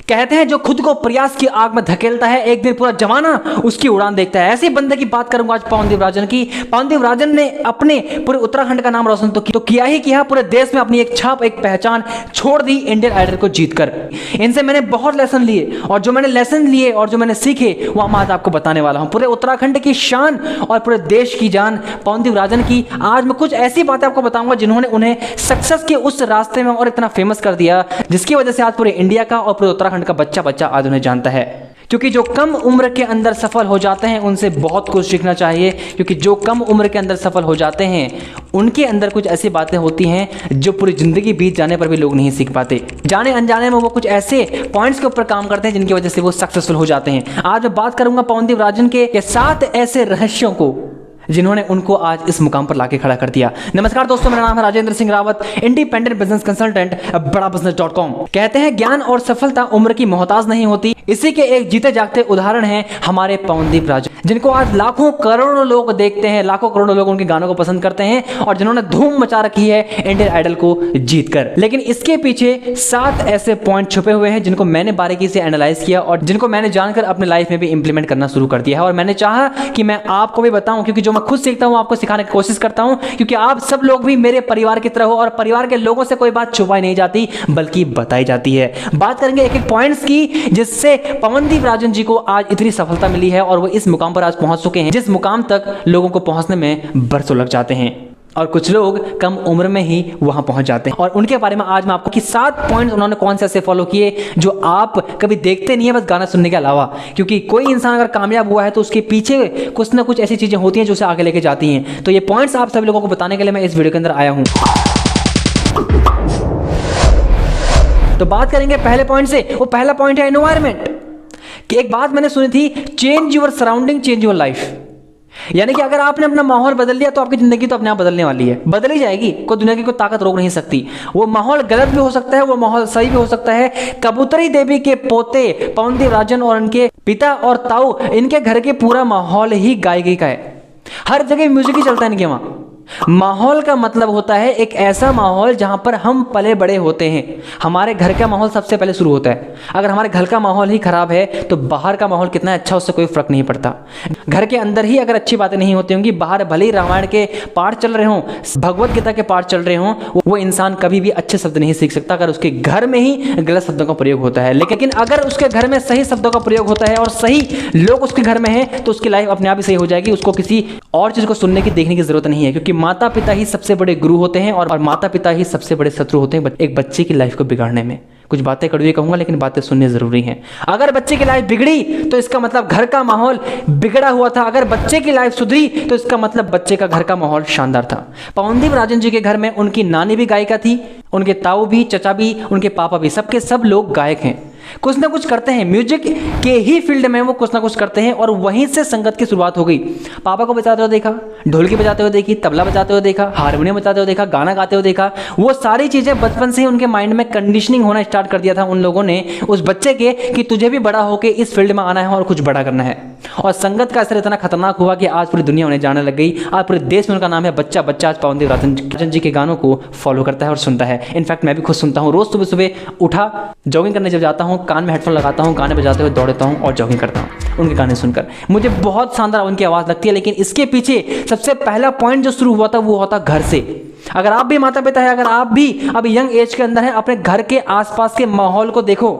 कहते हैं जो खुद को प्रयास की आग में धकेलता है एक दिन पूरा जमाना उसकी उड़ान देखता है। ऐसे बंदे की बात करूंगा आज पवनदीप राजन की। पवनदीप राजन ने अपने पूरे उत्तराखंड का नाम रोशन तो किया ही किया, पूरे देश में अपनी एक छाप एक पहचान छोड़ दी इंडियन आइडल को जीतकर। इनसे मैंने बहुत लेसन लिए और जो मैंने लेसन लिए और जो मैंने सीखे वो हम आज आपको बताने वाला हूं। पूरे उत्तराखंड की शान और पूरे देश की जान पवनदीप राजन की आज मैं कुछ ऐसी बातें आपको बताऊंगा जिन्होंने उन्हें सक्सेस के उस रास्ते में और इतना फेमस कर दिया जिसकी वजह से आज पूरे इंडिया का और पूरे उत्तराखंड का बच्चा बच्चा आज उन्हें जानता है। क्योंकि जो कम उम्र के अंदर सफल हो जाते हैं उनसे बहुत कुछ सीखना चाहिए, क्योंकि जो कम उम्र के अंदर सफल हो जाते हैं उनके अंदर कुछ ऐसी बातें होती हैं जो पूरी जिंदगी बीत जाने पर भी लोग नहीं सीख पाते। जाने अनजाने में वो कुछ ऐसे पॉइंट्स के ऊपर काम करते हैं जिनकी वजह से वो सक्सेसफुल हो जाते हैं। आज मैं बात करूंगा पवनदीप राजन के 7 ऐसे रहस्यों को जिन्होंने उनको आज इस मुकाम पर लाके खड़ा कर दिया। नमस्कार दोस्तों, मेरा नाम है Rajendra Singh Rawat, independent business consultant, बड़ाबिजनेस.com। कहते हैं ज्ञान और सफलता उम्र की मोहताज नहीं होती। इसी के एक जीते जागते उदाहरण हैं हमारे पवनदीप राजन, जिनको आज लाखों करोड़ों लोग देखते हैं, लाखों करोड़ों लोग उनके गानों को पसंद करते हैं और जिन्होंने धूम मचा रखी है इंडियन आइडल को जीतकर। लेकिन इसके पीछे 7 ऐसे पॉइंट छुपे हुए हैं जिनको मैंने बारीकी से एनालाइज किया और जिनको मैंने जानकर अपने लाइफ में भी इंप्लीमेंट करना शुरू कर दिया है। और मैंने चाहा कि मैं आपको भी बताऊं, क्योंकि जो मैं खुद सीखता हूं आपको सिखाने की कोशिश करता हूं, क्योंकि आप सब लोग भी मेरे परिवार की तरह हो और परिवार के लोगों से कोई बात छुपाई नहीं जाती बल्कि बताई जाती है। बात करेंगे एक एक पॉइंट्स की जिससे पवनदीप राजन जी को आज इतनी सफलता मिली है और वो इस मुकाम पर आज पहुंच चुके हैं जिस मुकाम तक लोगों को पहुंचने में बरसों लग जाते हैं और कुछ लोग कम उम्र में ही वहां पहुंच जाते हैं। और उनके बारे में आज मैं आपको कि 7 पॉइंट्स उन्होंने कौन से ऐसे फॉलो किए जो आप कभी देखते नहीं है बस गाना सुनने के अलावा। क्योंकि कोई इंसान अगर कामयाब हुआ है तो उसके पीछे कुछ ना कुछ ऐसी चीजें होती हैं जो उसे आगे लेके जाती हैं। तो ये पॉइंट्स आप सभी लोगों को बताने के लिए मैं इस वीडियो के अंदर आया हूं। तो बात करेंगे पहले पॉइंट से। वो पहला पॉइंट है एनवायरमेंट। कि एक बात मैंने सुनी थी, change your surrounding change your life. यानी कि अगर आपने अपना माहौल बदल लिया तो आपकी जिंदगी तो अपने आप बदलने वाली है, बदल ही जाएगी। कोई दुनिया की कोई ताकत रोक नहीं सकती। वो माहौल गलत भी हो सकता है, वो माहौल सही भी हो सकता है। कबूतरी देवी के पोते पवनदीप राजन और उनके पिता और ताऊ, इनके घर के पूरा माहौल ही गायकी का है। हर जगह म्यूजिक ही चलता है इनके वहां। माहौल का मतलब होता है एक ऐसा माहौल जहां पर हम पले बड़े होते हैं। हमारे घर का माहौल सबसे पहले शुरू होता है। अगर हमारे घर का माहौल ही खराब है तो बाहर का माहौल कितना अच्छा उससे कोई फर्क नहीं पड़ता। घर के अंदर ही अगर अच्छी बातें नहीं होती होंगी, बाहर भले ही रामायण के पाठ चल रहे हों, भगवत गीता के पाठ चल रहे हों, वो इंसान कभी भी अच्छे शब्द नहीं सीख सकता अगर उसके घर में ही गलत शब्दों का प्रयोग होता है। लेकिन अगर उसके घर में सही शब्दों का प्रयोग होता है और सही लोग उसके घर में हैं तो उसकी लाइफ अपने आप ही सही हो जाएगी। उसको किसी और चीज को सुनने की देखने की जरूरत नहीं है, क्योंकि माता पिता ही सबसे बड़े गुरु होते हैं और माता पिता ही सबसे बड़े शत्रु होते हैं एक बच्चे की लाइफ को बिगाड़ने में। कुछ बातें कड़वी कहूंगा लेकिन बातें सुननी जरूरी हैं। अगर बच्चे की लाइफ बिगड़ी तो इसका मतलब घर का माहौल बिगड़ा हुआ था। अगर बच्चे की लाइफ सुधरी तो इसका मतलब बच्चे का घर का माहौल शानदार था। पवनदीप राजन जी के घर में उनकी नानी भी गायिका थी, उनके ताऊ भी, चचा भी, उनके पापा भी, सबके सब लोग गायक हैं। कुछ ना कुछ करते हैं, म्यूजिक के ही फील्ड में वो कुछ ना कुछ करते हैं और वहीं से संगत की शुरुआत हो गई। पापा को बजाते हुए देखा, ढोलकी बजाते हुए देखी, तबला बजाते हुए देखा, हारमोनियम बजाते हुए देखा, गाना गाते हुए देखा। वो सारी चीजें बचपन से ही उनके माइंड में कंडीशनिंग होना स्टार्ट कर दिया था उन लोगों ने उस बच्चे के कि तुझे भी बड़ा होकर इस फील्ड में आना है और कुछ बड़ा करना है। और संगत का असर इतना खतरनाक हुआ कि आज पूरी दुनिया उन्हें जाने लग गई। आज पूरे देश में उनका नाम है। बच्चा बच्चा आज पवनदीप राजन जी के गानों को फॉलो करता है और सुनता है। इनफैक्ट मैं भी खुद सुनता हूँ। रोज सुबह सुबह उठा जॉगिंग करने जब जाता हूँ, कान में हेडफोन लगाता हूँ, गाने बजाते हुए दौड़ता हूँ और जॉगिंग करता हूँ उनके गाने सुनकर। मुझे बहुत शानदार उनकी आवाज़ लगती है। लेकिन इसके पीछे सबसे पहला पॉइंट जो शुरू हुआ था वो होता घर से। अगर आप भी माता पिता है, अगर आप भी अभी यंग एज के अंदर है, अपने घर के आसपास के माहौल को देखो।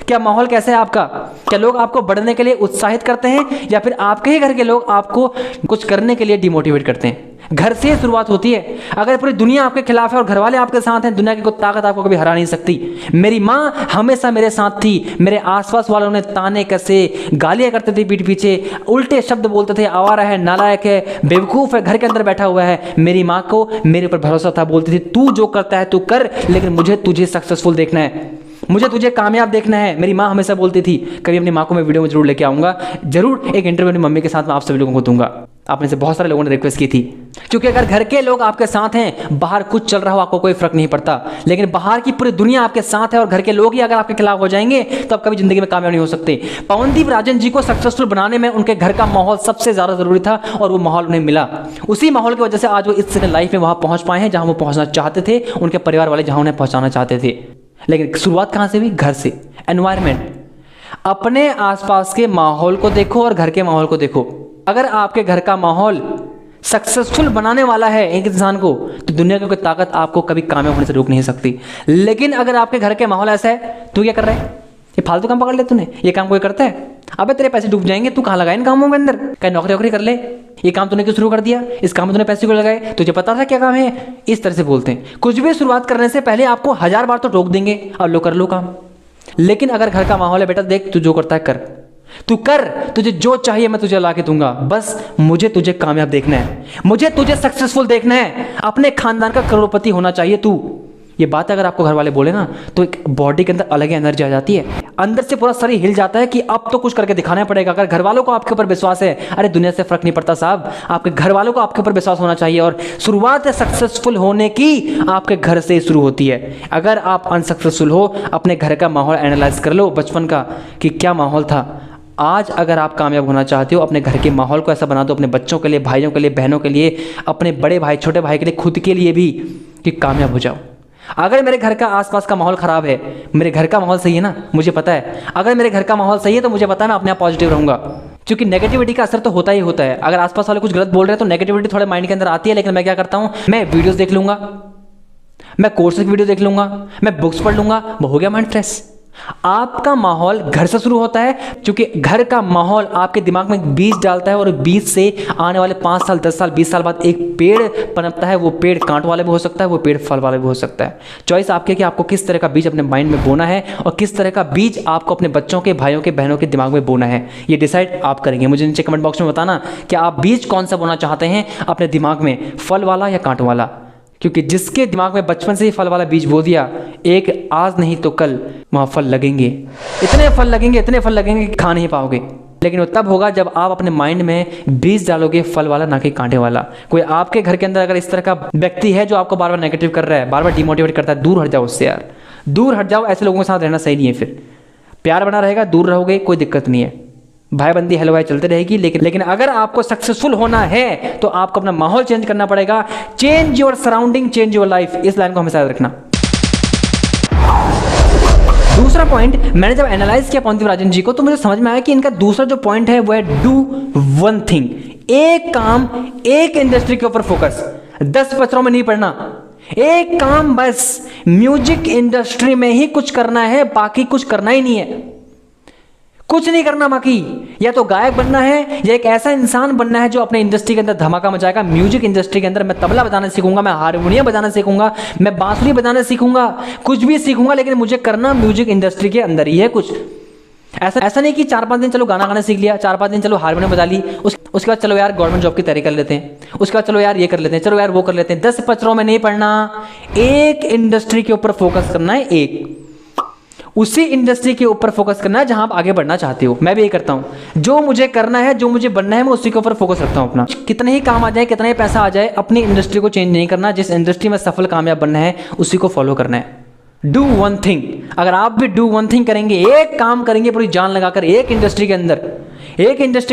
क्या माहौल कैसा है आपका? क्या लोग आपको बढ़ने के लिए उत्साहित करते हैं या फिर आपके ही घर के लोग आपको कुछ करने के लिए डिमोटिवेट करते हैं? घर से शुरुआत होती है। अगर पूरी दुनिया आपके खिलाफ है और घर वाले आपके साथ हैं, दुनिया की कोई ताकत आपको कभी हरा नहीं सकती। मेरी माँ हमेशा मेरे साथ थी। मेरे आसपास वालों ने ताने कसे, गालियां करते थे पीठ पीछे, उल्टे शब्द बोलते थे, आवारा है, नालायक है, बेवकूफ है, घर के अंदर बैठा हुआ है। मेरी माँ को मेरे ऊपर भरोसा था, बोलती थी तू जो करता है तू कर, लेकिन मुझे तुझे सक्सेसफुल देखना है, मुझे तुझे कामयाब देखना है। मेरी माँ हमेशा बोलती थी। कभी अपनी माँ को मैं वीडियो में जरूर लेके आऊंगा, जरूर एक इंटरव्यू अपनी मम्मी के साथ मैं आप सभी लोगों को दूंगा। आप में से बहुत सारे लोगों ने रिक्वेस्ट की थी, क्योंकि अगर घर के लोग आपके साथ हैं, बाहर कुछ चल रहा हो आपको कोई फर्क नहीं पड़ता। लेकिन बाहर की पूरी दुनिया आपके साथ है और घर के लोग ही अगर आपके खिलाफ हो जाएंगे तो आप कभी जिंदगी में कामयाब नहीं हो सकते। पवनदीप राजन जी को सक्सेसफुल बनाने में उनके घर का माहौल सबसे ज्यादा जरूरी था और वो माहौल उन्हें मिला। उसी माहौल की वजह से आज वो इस लाइफ में वहां पहुंच पाए हैं जहां वो पहुंचना चाहते थे, उनके परिवार वाले जहां उन्हें पहुंचाना चाहते थे। लेकिन शुरुआत कहाँ से हुई? घर से। एनवायरमेंट, अपने आसपास के माहौल को देखो और घर के माहौल को देखो। अगर आपके घर का माहौल सक्सेसफुल बनाने वाला है एक इंसान को, तो दुनिया की कोई ताकत आपको कभी कामयाब होने से रोक नहीं सकती। लेकिन अगर आपके घर के माहौल ऐसा है, तू क्या कर रहा है? ये फालतू काम पकड़ ले तूने, ये काम कोई करता है? अबे तेरे पैसे डूब जाएंगे, तू कहाँ लगाए इन कामों के अंदर? कहीं नौकरी वोकरी कर ले, ये काम तूने क्यों शुरू कर दिया? इस काम में तूने पैसे क्यों लगाए? तुझे पता था क्या काम है? इस तरह से बोलते हैं। कुछ भी शुरुआत करने से पहले आपको 1000 बार तो टोक देंगे, और लो कर लो काम। लेकिन अगर घर का माहौल है, बेटा देख तू जो करता है कर, तू कर, तुझे जो चाहिए मैं तुझे ला के दूंगा, बस मुझे तुझे कामयाब देखना है, मुझे तुझे सक्सेसफुल देखना है, अपने खानदान का करोड़पति होना चाहिए तू। ये बात अगर आपको घर वाले बोले ना, तो एक बॉडी के अंदर अलग एनर्जी आ जाती है, अंदर से पूरा शरीर हिल जाता है कि अब तो कुछ करके दिखाना पड़ेगा। अगर घर वालों को आपके ऊपर विश्वास है, अरे दुनिया से फर्क नहीं पड़ता साहब, आपके घर वालों को आपके ऊपर विश्वास होना चाहिए। और शुरुआत सक्सेसफुल होने की आपके घर से शुरू होती है। अगर आप अनसक्सेसफुल हो, अपने घर का माहौल एनालाइज कर लो, बचपन का कि क्या माहौल था। आज अगर आप कामयाब होना चाहते हो, अपने घर के माहौल को ऐसा बना दो, अपने बच्चों के लिए, भाइयों के लिए, बहनों के लिए, अपने बड़े भाई छोटे भाई के लिए, खुद के लिए भी, कि कामयाब हो जाओ। अगर मेरे घर का आसपास का माहौल खराब है, मेरे घर का माहौल सही है ना, मुझे पता है। अगर मेरे घर का माहौल सही है तो मुझे पता है मैं अपने आप पॉजिटिव रहूंगा, क्योंकि नेगेटिविटी का असर तो होता ही होता है। अगर आसपास वाले कुछ गलत बोल रहे हैं तो नेगेटिविटी थोड़े माइंड के अंदर आती है। लेकिन मैं क्या करता हूँ, मैं वीडियोस देख लूंगा, मैं कोर्सेज की वीडियो देख लूंगा, मैं बुक्स पढ़ लूंगा, वो हो गया माइंड फ्रेश। आपका माहौल घर से शुरू होता है, क्योंकि घर का माहौल आपके दिमाग में बीज डालता है, और बीज से आने वाले 5 साल 10 साल 20 साल बाद एक पेड़ पनपता है। वो पेड़ कांट वाला भी हो सकता है, वो पेड़ फल वाला भी हो सकता है। चॉइस आपकी है कि आपको किस तरह का बीज अपने माइंड में बोना है, और किस तरह का बीज आपको अपने बच्चों के, भाइयों के, बहनों के दिमाग में बोना है। ये डिसाइड आप करेंगे। मुझे नीचे कमेंट बॉक्स में बताना कि आप बीज कौन सा बोना चाहते हैं अपने दिमाग में, फल वाला या कांट वाला। क्योंकि जिसके दिमाग में बचपन से ही फल वाला बीज बो दिया, एक आज नहीं तो कल वहाँ फल लगेंगे, इतने फल लगेंगे, इतने फल लगेंगे कि खा नहीं पाओगे। लेकिन वो तब होगा जब आप अपने माइंड में बीज डालोगे फल वाला, ना कि कांटे वाला। कोई आपके घर के अंदर अगर इस तरह का व्यक्ति है जो आपको बार बार नेगेटिव कर रहा है, बार बार डिमोटिवेट करता है, दूर हट जाओ उससे यार, दूर हट जाओ। ऐसे लोगों के साथ रहना सही नहीं है। फिर प्यार बना रहेगा, दूर रहोगे, कोई दिक्कत नहीं है, भाई बंदी हलवाई चलते रहेगी। लेकिन अगर आपको सक्सेसफुल होना है तो आपको अपना माहौल चेंज करना पड़ेगा। Change your surrounding, change your life. इस लाइन को हमेशा याद रखना। दूसरा पॉइंट मैंने जब एनालाइज किया पॉन्टिव राजन जी को, तो मुझे समझ में आया कि इनका दूसरा जो पॉइंट है वो है डू वन थिंग। एक काम, एक इंडस्ट्री के ऊपर फोकस, 10 पत्रों में नहीं पढ़ना। एक काम बस, म्यूजिक इंडस्ट्री में ही कुछ करना है, बाकी कुछ करना ही नहीं है, कुछ नहीं करना बाकी। या तो गायक बनना है, या एक ऐसा इंसान बनना है जो अपने इंडस्ट्री के अंदर धमाका मचाएगा। म्यूजिक इंडस्ट्री के अंदर मैं तबला बजाना सीखूंगा, मैं हारमोनियम बजाना सीखूंगा, मैं बांसुरी बजाना सीखूंगा, कुछ भी सीखूंगा, लेकिन मुझे करना म्यूजिक इंडस्ट्री के अंदर ही है कुछ। ऐसा नहीं कि 4-5 दिन चलो गाना गाना सीख लिया, 4-5 दिन चलो हारमोनियम बजा ली, उसके बाद चलो यार गवर्नमेंट जॉब की तैयारी कर लेते हैं, उसके बाद चलो यार ये कर लेते हैं, चलो यार वो कर लेते हैं। 10 पत्रों में नहीं पढ़ना, एक इंडस्ट्री के ऊपर फोकस करना है, एक उसी इंडस्ट्री के ऊपर फोकस करना है जहां आप आगे बढ़ना चाहते हो। मैं भी यही करता हूं, जो मुझे करना है, जो मुझे बनना है, मैं उसी के ऊपर फोकस रखता हूं अपना। कितने ही काम आ जाए, कितना ही पैसा आ जाए, अपनी इंडस्ट्री को चेंज नहीं करना। जिस इंडस्ट्री में सफल कामयाब बनना है उसी को फॉलो करना है। Do one thing. अगर आप भी डू वन थिंग करेंगे, एक काम करेंगे पूरी जान लगाकर, एक इंडस्ट्री के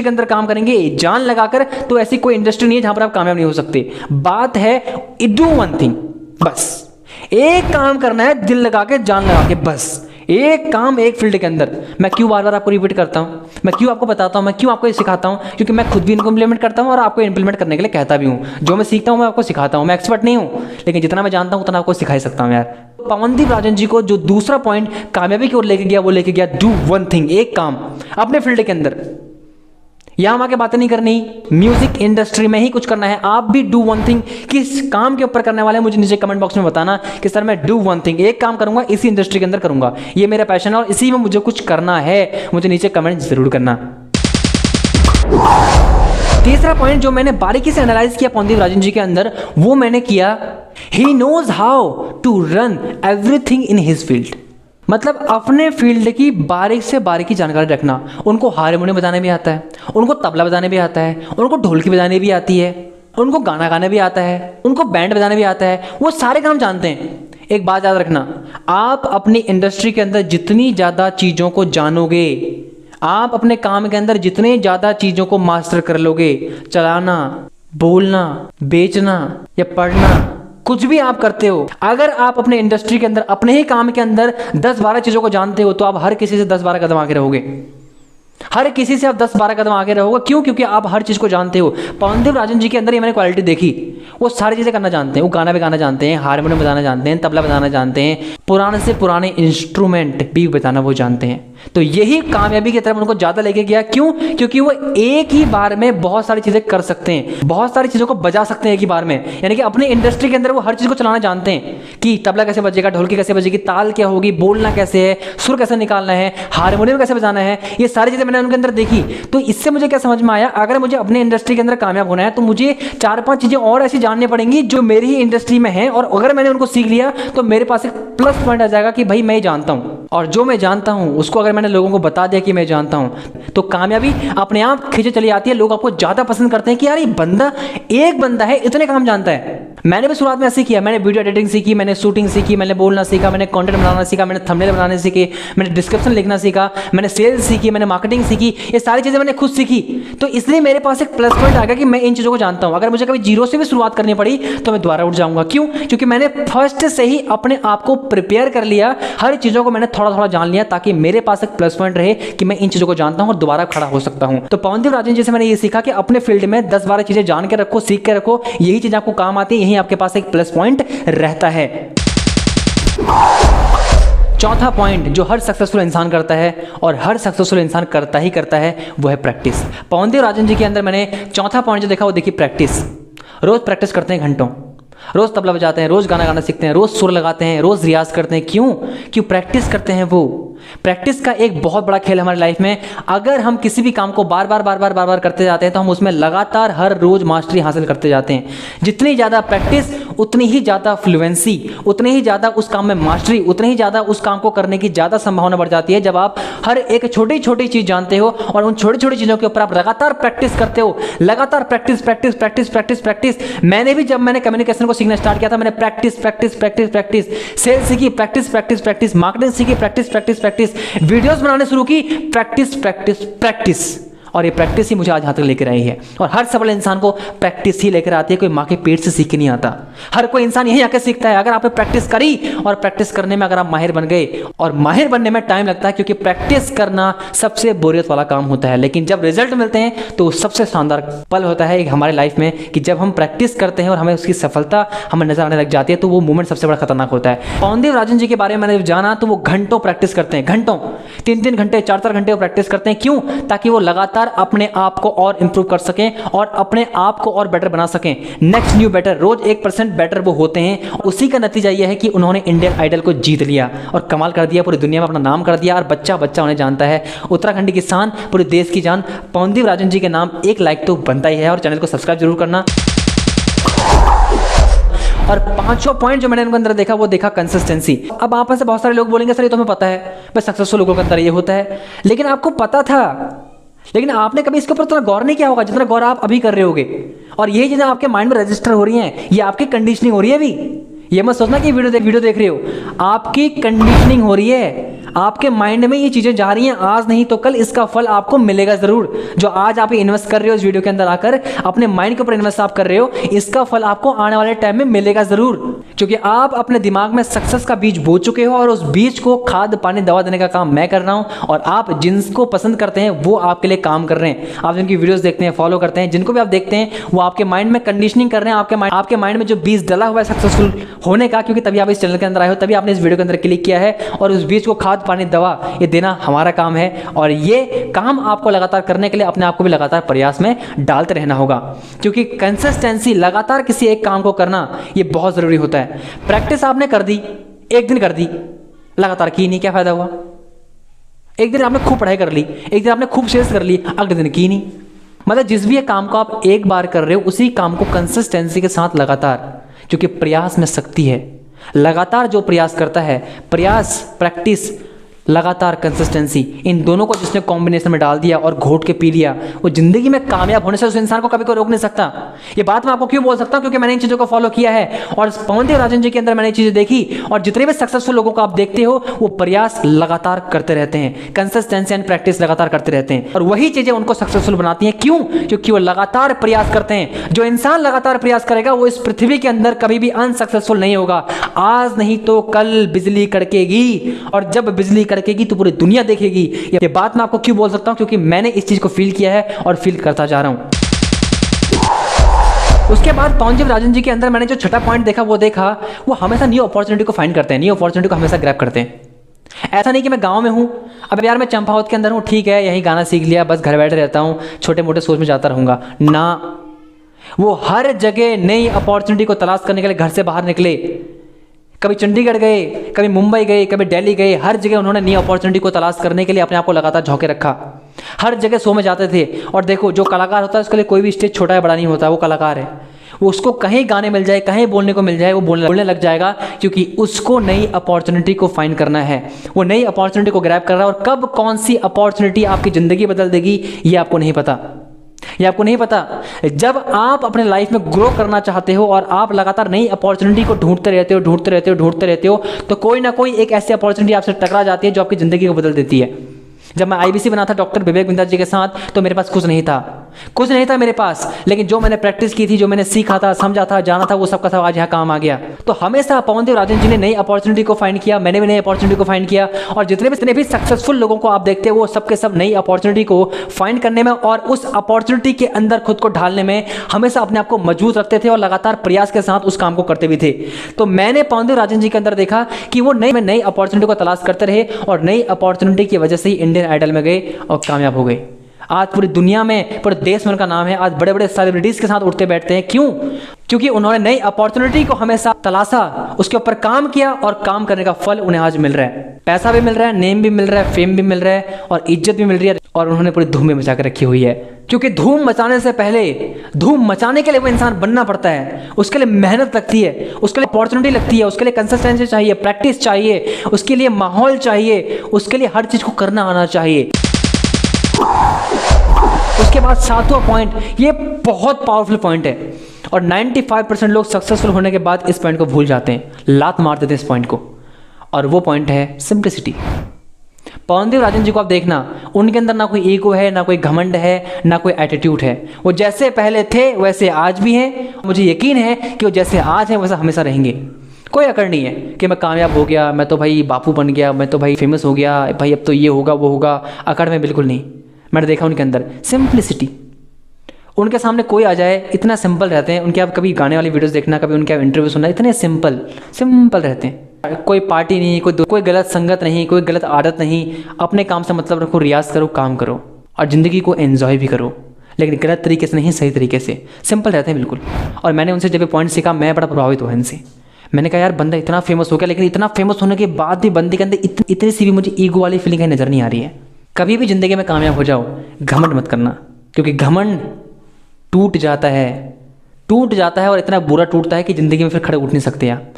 अंदर काम करेंगे जान लगाकर, तो ऐसी कोई इंडस्ट्री नहीं है जहां पर आप कामयाब नहीं हो सकते। बात है डू वन थिंग, बस एक काम करना है, दिल लगा के, जान लगा के, बस एक काम, एक फील्ड के अंदर। मैं क्यों बार बार आपको रिपीट करता हूं, मैं क्यों आपको बताता हूं, मैं क्यों आपको ये सिखाता हूं? क्योंकि मैं खुद भी इनको इंप्लीमेंट करता हूं और आपको इंप्लीमेंट करने के लिए कहता भी हूं। जो मैं सीखता हूं मैं आपको सिखाता हूं। मैं एक्सपर्ट नहीं हूं, लेकिन जितना मैं जानता हूं उतना आपको सिखा सकता हूं यार। पवनदीप राजन जी को जो दूसरा पॉइंट कामयाबी की ओर लेके गया, वो लेके गया डू वन थिंग, एक काम अपने फील्ड के अंदर। यहां आके बातें नहीं करनी, म्यूजिक इंडस्ट्री में ही कुछ करना है। आप भी डू वन थिंग। किस काम के ऊपर करने वाले हैं मुझे नीचे कमेंट बॉक्स में बताना कि सर मैं डू वन थिंग, एक काम करूंगा, इसी इंडस्ट्री के अंदर करूंगा, ये मेरा पैशन है और इसी में मुझे कुछ करना है। मुझे नीचे कमेंट जरूर करना। तीसरा पॉइंट जो मैंने बारीकी से एनालाइज किया पवनदीप राजन जी के अंदर, वो मैंने किया, he knows how to run everything in his field. मतलब अपने फील्ड की बारीक से बारीकी जानकारी रखना। उनको हारमोनियम बजाने भी आता है, उनको तबला बजाने भी आता है, उनको ढोलकी बजाने भी आती है, उनको गाना गाने भी आता है, उनको बैंड बजाने भी आता है, वो सारे काम जानते हैं। एक बात याद रखना, आप अपनी इंडस्ट्री के अंदर जितनी ज़्यादा चीज़ों को जानोगे, आप अपने काम के अंदर जितने ज़्यादा चीज़ों को मास्टर कर लोगे, चलाना, बोलना, बेचना या पढ़ना, कुछ भी आप करते हो, अगर आप अपने इंडस्ट्री के अंदर, अपने ही काम के अंदर 10-12 चीज़ों को जानते हो, तो आप हर किसी से 10-12 कदम आगे रहोगे। हर किसी से आप 10-12 कदम आगे रहोगे। क्यों? क्योंकि आप हर चीज़ को जानते हो। पवनदेव राजन जी के अंदर ये मैंने क्वालिटी देखी, वो सारी चीज़ें करना जानते हैं। वो गाना भी गाना जानते हैं, हारमोनियम बजाना जानते हैं, तबला बजाना जानते हैं, पुराने से पुराने इंस्ट्रूमेंट भी बजाना वो जानते हैं। तो यही कामयाबी की तरफ उनको ज़्यादा लेके गया। क्यों? क्योंकि वो एक ही बार में बहुत सारी चीज़ें कर सकते हैं, बहुत सारी चीज़ों को बजा सकते हैं एक ही बार में। यानी कि अपनी इंडस्ट्री के अंदर वो हर चीज़ को चलाना जानते हैं कि तबला कैसे बजेगा, ढोलकी कैसे बजेगी, ताल क्या होगी, बोलना कैसे है, सुर कैसे निकालना है, हारमोनियम कैसे बजाना है। ये सारी चीज़ें मैंने उनके अंदर देखी। तो इससे मुझे क्या समझ में आया, अगर मुझे अपने इंडस्ट्री के अंदर कामयाब होना है तो मुझे 4-5 चीज़ें और ऐसी जाननी पड़ेंगी जो मेरी ही इंडस्ट्री में है, और अगर मैंने उनको सीख लिया तो मेरे पास एक प्लस पॉइंट आ जाएगा कि भाई मैं जानता हूँ, और जो मैं जानता हूँ उसको अगर मैंने लोगों को बता दिया कि मैं जानता हूँ, तो कामयाबी अपने आप खींचे चली आती है। लोग आपको ज़्यादा पसंद करते हैं कि यार ये बंदा, एक बंदा है, इतने काम जानता है। मैंने भी शुरुआत में ऐसे किया। मैंने वीडियो एडिटिंग सीखी, मैंने शूटिंग सीखी, मैंने बोलना सीखा, मैंने कंटेंट बनाना सीखा, मैंने थंबनेल बनाने सीखे, मैंने डिस्क्रिप्शन लिखना सीखा, मैंने सेल्स सीखी, मैंने मार्केटिंग सीखी। ये सारी चीज़ें मैंने खुद सीखी। तो इसलिए मेरे पास एक प्लस पॉइंट आ गया कि मैं इन चीज़ों को जानता हूँ। अगर मुझे कभी जीरो से भी शुरुआत करनी पड़ी तो मैं दोबारा उठ जाऊँगा। क्यों? क्योंकि मैंने फर्स्ट से ही अपने आप को प्रिपेयर कर लिया, हर चीज़ों को मैंने थोड़ा थोड़ा जान लिया, ताकि मेरे पास एक प्लस पॉइंट रहे कि मैं इन चीज़ों को जानता हूँ और दोबारा खड़ा हो सकता हूँ। तो पवनदेव राजन जी से मैंने ये सीखा कि अपने फील्ड में 10-12 चीज़ें जान के रखो, सीख के रखो। यही चीज़ आपको काम आती है, यही आपके पास एक प्लस पॉइंट रहता है। चौथा पॉइंट जो हर सक्सेसफुल इंसान करता है, और हर सक्सेसफुल इंसान करता ही करता है, वो है प्रैक्टिस। पवनदेव राजन जी के अंदर मैंने चौथा पॉइंट जो देखा वो देखिए प्रैक्टिस। रोज प्रैक्टिस करते हैं घंटों, रोज तबला बजाते हैं, रोज गाना गाना सीखते हैं, रोज सुर लगाते हैं, रोज रियाज करते हैं। क्यों प्रैक्टिस करते हैं। वो प्रैक्टिस का एक बहुत बड़ा खेल हमारी लाइफ में। अगर हम किसी भी काम को बार बार करते जाते हैं तो हम उसमें लगातार हर रोज मास्टरी हासिल करते जाते हैं। जितनी ज़्यादा प्रैक्टिस उतनी ही ज़्यादा फ्लुएंसी, उतनी ही ज़्यादा उस काम में मास्टरी, उतनी ही ज़्यादा उस काम को करने की ज़्यादा संभावना बढ़ जाती है। जब आप हर एक छोटी छोटी चीज़ जानते हो और उन छोटी छोटी चीज़ों के ऊपर आप लगातार प्रैक्टिस करते हो, लगातार practice practice practice practice practice. मैंने भी जब मैंने कम्युनिकेशन को सीखना स्टार्ट किया था, मैंने practice practice practice practice, sales सीखी, प्रैक्टिस प्रैक्टिस प्रैक्टिस, मार्केटिंग सीखी, प्रैक्टिस प्रैक्टिस प्रैक्टिस, वीडियोस बनाने शुरू की, प्रैक्टिस प्रैक्टिस प्रैक्टिस। और ये प्रैक्टिस ही मुझे आज यहाँ तक लेकर आई है। और हर सफल इंसान को प्रैक्टिस ही लेकर आती है, कोई माँ के पेट से सीख के नहीं आता। हर कोई इंसान यही आकर सीखता है। अगर आपने प्रैक्टिस करी और प्रैक्टिस करने में अगर आप माहिर बन गए, और माहिर बनने में टाइम लगता है क्योंकि प्रैक्टिस करना सबसे बोरियत वाला काम होता है, लेकिन जब रिजल्ट मिलते हैं तो सबसे शानदार पल होता है हमारे लाइफ में कि जब हम प्रैक्टिस करते हैं और हमें उसकी सफलता हमें नजर आने लग जाती है, तो वो मोमेंट सबसे बड़ा खतरनाक होता है। पवनदेव राजन जी के बारे में मैंने जाना तो वो घंटों प्रैक्टिस करते हैं, घंटों, 3-3 घंटे 4-4 घंटे प्रैक्टिस करते हैं। क्यों? ताकि वो लगातार अपने आप को और इंप्रूव कर सकें और अपने आप को और बेटर बना सकें। नेक्स्ट न्यू बेटर, रोज 1% बेटर वो होते हैं। उसी का नतीजा यह है कि उन्होंने इंडियन आइडल को जीत लिया और कमाल कर दिया, पूरी दुनिया में अपना नाम कर दिया, और बच्चा बच्चा उन्हें जानता है। उत्तराखंड की शान, पूरे देश की जान। पवनदेव राजन जी के नाम एक लाइक तो बनता ही है, और चैनल को सब्सक्राइब जरूर करना। और पांचवा पॉइंट जो मैंने उनके अंदर देखा वो देखा कंसिस्टेंसी। अब आप में से बहुत सारे लोग बोलेंगे सर ये तो हमें पता है, बस सक्सेसफुल लोगों के अंदर ये होता है। लेकिन आपको पता था, लेकिन आपने कभी इसके ऊपर उतना गौर नहीं किया होगा जितना गौर आप अभी कर रहे होगे। और यही चीज़ें आपके माइंड में रजिस्टर हो रही हैं, ये आपकी कंडीशनिंग हो रही है। अभी ये मत सोचना कि वीडियो देख रहे हो, आपकी कंडीशनिंग हो रही है। आपके माइंड में ये चीज़ें जा रही हैं, आज नहीं तो कल इसका फल आपको मिलेगा ज़रूर। जो आज आप इन्वेस्ट कर रहे हो इस वीडियो के अंदर आकर, अपने माइंड के ऊपर इन्वेस्ट आप कर रहे हो, इसका फल आपको आने वाले टाइम में मिलेगा ज़रूर। क्योंकि आप अपने दिमाग में सक्सेस का बीज बो चुके हो, और उस बीज को खाद पानी दवा देने का काम मैं कर रहा हूँ। और आप जिनको पसंद करते हैं वो आपके लिए काम कर रहे हैं। आप जिनकी वीडियोज़ देखते हैं, फॉलो करते हैं, जिनको भी आप देखते हैं, वो आपके माइंड में कंडीशनिंग कर रहे हैं। आपके माइंड में जो बीज डला हुआ है सक्सेसफुल होने का, क्योंकि तभी आप इस चैनल के अंदर आए हो, तभी आपने इस वीडियो के अंदर क्लिक किया है। और उस बीज को खाद पानी दवा ये देना हमारा काम है, और ये काम आपको लगातार करने के लिए अपने आप को भी लगातार प्रयास में डालते रहना होगा। क्योंकि कंसिस्टेंसी, लगातार किसी एक काम को करना, ये बहुत ज़रूरी होता है। प्रैक्टिस आपने कर दी, एक दिन कर दी, लगातार की नहीं, क्या फ़ायदा हुआ? एक दिन आपने खूब पढ़ाई कर ली, एक दिन आपने खूब सेल्स कर ली, अगले दिन की नहीं। मतलब जिस भी काम को आप एक बार कर रहे हो, उसी काम को कंसिस्टेंसी के साथ लगातार, क्योंकि प्रयास में शक्ति है। लगातार जो प्रयास करता है, प्रयास, प्रैक्टिस, लगातार कंसिस्टेंसी, इन दोनों को जिसने कॉम्बिनेशन में डाल दिया और घोट के पी लिया, वो जिंदगी में कामयाब होने से उस इंसान को कभी कोई रोक नहीं सकता। ये बात मैं आपको क्यों बोल सकता हूँ, क्योंकि मैंने इन चीज़ों को फॉलो किया है और पवनदेव राजन जी के अंदर मैंने चीज़ें देखी। और जितने भी सक्सेसफुल लोगों को आप देखते हो वो प्रयास लगातार करते रहते हैं, कंसिस्टेंसी एंड प्रैक्टिस लगातार करते रहते हैं, और वही चीज़ें उनको सक्सेसफुल बनाती हैं। क्यों? क्योंकि वो लगातार प्रयास करते हैं। जो इंसान लगातार प्रयास करेगा वो इस पृथ्वी के अंदर कभी भी अनसक्सेसफुल नहीं होगा। आज नहीं तो कल बिजली कड़केगी, और जब बिजली कड़केगी तो पूरी दुनिया देखेगी। ये बात मैं आपको क्यों बोल सकता हूं, क्योंकि मैंने इस चीज को फील किया है और फील करता जा रहा हूं। उसके बाद पवनदेव राजन जी के अंदर मैंने जो छठा पॉइंट देखा वो हमेशा न्यू अपॉर्चुनिटी को फाइंड करते हैं, न्यू अपॉर्चुनिटी को हमेशा ग्रैब करते हैं। ऐसा नहीं कि मैं गांव में हूं, अब यार मैं चंपावत के अंदर हूं, ठीक है यहीं गाना सीख लिया, बस घर बैठे रहता हूं, छोटे मोटे सोच में जाता रहूंगा ना। वो हर जगह नई अपॉर्चुनिटी को तलाश करने के लिए घर से बाहर निकले। कभी चंडीगढ़ गए, कभी मुंबई गए, कभी दिल्ली गए, हर जगह उन्होंने नई अपॉर्चुनिटी को तलाश करने के लिए अपने आप को लगातार झोंके रखा। हर जगह शो में जाते थे। और देखो, जो कलाकार होता है उसके लिए कोई भी स्टेज छोटा या बड़ा नहीं होता, वो कलाकार है। वो उसको कहीं गाने मिल जाए, कहीं बोलने को मिल जाए, वो बोलने लग जाएगा, क्योंकि उसको नई अपॉर्चुनिटी को फाइंड करना है। वो नई अपॉर्चुनिटी को ग्रैब कर रहा है, और कब कौन सी अपॉर्चुनिटी आपकी ज़िंदगी बदल देगी ये आपको नहीं पता। ये आपको नहीं पता। जब आप अपने लाइफ में ग्रो करना चाहते हो और आप लगातार नई अपॉर्चुनिटी को ढूंढते रहते हो, तो कोई ना कोई एक ऐसी अपॉर्चुनिटी आपसे टकरा जाती है जो आपकी ज़िंदगी को बदल देती है। जब मैं IBC बना था डॉक्टर विवेक बिंदास जी के साथ, तो मेरे पास कुछ नहीं था मेरे पास, लेकिन जो मैंने प्रैक्टिस की थी, जो मैंने सीखा था, समझा था, जाना था, वो सब का सब आज यहाँ काम आ गया। तो हमेशा पवनदेव राजन जी ने नई अपॉर्चुनिटी को फाइंड किया, मैंने भी नई अपॉर्चुनिटी को फाइंड किया, और जितने भी सक्सेसफुल लोगों को आप देखते हो वो सबके सब नई अपॉर्चुनिटी को फाइंड करने में और उस अपॉर्चुनिटी के अंदर खुद को ढालने में हमेशा अपने आप को मजबूत रखते थे और लगातार प्रयास के साथ उस काम को करते भी थे। तो मैंने पवनदेव राजन जी के अंदर देखा कि वो नई अपॉर्चुनिटी को तलाश करते रहे, और नई अपॉर्चुनिटी की वजह से ही इंडियन आइडल में गए और कामयाब हो गए। आज पूरी दुनिया में, पूरे देश में उनका नाम है। आज बड़े बड़े सेलिब्रिटीज के साथ उठते बैठते हैं। क्यों? क्योंकि उन्होंने नई अपॉर्चुनिटी को हमेशा तलाशा, उसके ऊपर काम किया, और काम करने का फल उन्हें आज मिल रहा है। पैसा भी मिल रहा है, नेम भी मिल रहा है, फेम भी मिल रहा है, और इज्जत भी मिल रही है, और उन्होंने पूरी धूम मचा कर रखी हुई है। क्योंकि धूम मचाने से पहले, धूम मचाने के लिए वो इंसान बनना पड़ता है। उसके लिए मेहनत लगती है, उसके लिए अपॉर्चुनिटी लगती है, उसके लिए कंसिस्टेंसी चाहिए, प्रैक्टिस चाहिए, उसके लिए माहौल चाहिए, उसके लिए हर चीज़ को करना आना चाहिए। उसके बाद सातवां पॉइंट, ये बहुत पावरफुल पॉइंट है, और 95% लोग सक्सेसफुल होने के बाद इस पॉइंट को भूल जाते हैं, लात मार देते हैं इस पॉइंट को, और वो पॉइंट है सिंप्लिसिटी। पवनदेव राजन जी को आप देखना, उनके अंदर ना कोई ईगो है, ना कोई घमंड है, ना कोई एटीट्यूड है। वो जैसे पहले थे वैसे आज भी हैं। मुझे यकीन है कि वो जैसे आज हैं वैसा हमेशा रहेंगे। कोई अकड़ नहीं है कि मैं कामयाब हो गया, मैं तो भाई बापू बन गया, मैं तो भाई फेमस हो गया, भाई अब तो ये होगा वो होगा। अकड़ में बिल्कुल नहीं। मैंने देखा उनके अंदर सिंप्लिसिटी। उनके सामने कोई आ जाए, इतना सिंपल रहते हैं। उनके आप कभी गाने वाली वीडियोस देखना, कभी उनके इंटरव्यू सुनना, इतने सिंपल रहते हैं। कोई पार्टी नहीं, कोई गलत संगत नहीं, कोई गलत आदत नहीं। अपने काम से मतलब रखो, रियाज करो, काम करो, और ज़िंदगी को एंजॉय भी करो, लेकिन गलत तरीके से नहीं, सही तरीके से। सिंपल रहते हैं बिल्कुल। और मैंने उनसे जब ये पॉइंट सीखा, मैं बड़ा प्रभावित हुआ इनसे। मैंने कहा यार, बंदा इतना फेमस हो गया, लेकिन इतना फेमस होने के बाद भी बंदे के अंदर इतनी सी भी मुझे ईगो वाली फीलिंग कहीं नज़र नहीं आ रही है। कभी भी ज़िंदगी में कामयाब हो जाओ, घमंड मत करना, क्योंकि घमंड टूट जाता है, और इतना बुरा टूटता है कि ज़िंदगी में फिर खड़े उठ नहीं सकते आप।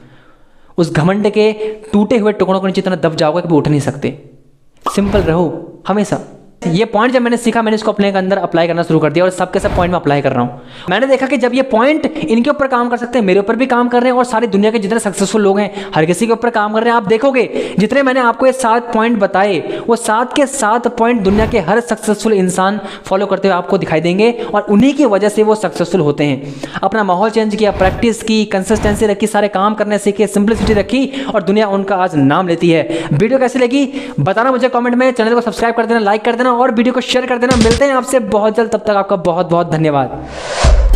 उस घमंड के टूटे हुए टुकड़ों को नीचे इतना दब जाओगे कि उठ नहीं सकते। सिंपल रहो हमेशा। ये पॉइंट जब मैंने सीखा, मैंने इसको अपने अंदर अप्लाई करना शुरू कर दिया, और सबके सब पॉइंट में अप्लाई कर रहा हूँ। मैंने देखा कि जब ये पॉइंट इनके ऊपर काम कर सकते हैं, मेरे ऊपर भी काम कर रहे हैं, और सारी दुनिया के जितने सक्सेसफुल लोग हैं हर किसी के ऊपर काम कर रहे हैं। आप देखोगे जितने मैंने आपको ये 7 पॉइंट बताए, वो 7 के 7 पॉइंट दुनिया के हर सक्सेसफुल इंसान फॉलो करते हुए आपको दिखाई देंगे, और उन्हीं की वजह से वो सक्सेसफुल होते हैं। अपना माहौल चेंज किया, प्रैक्टिस की, कंसिस्टेंसी रखी, सारे काम करने सीखे, सिंप्लिसिटी रखी, और दुनिया उनका आज नाम लेती है। वीडियो कैसी लगी बताना मुझे कमेंट में। चैनल को सब्सक्राइब कर देना, लाइक कर देना, और वीडियो को शेयर कर देना। मिलते हैं आपसे बहुत जल्द, तब तक आपका बहुत बहुत धन्यवाद।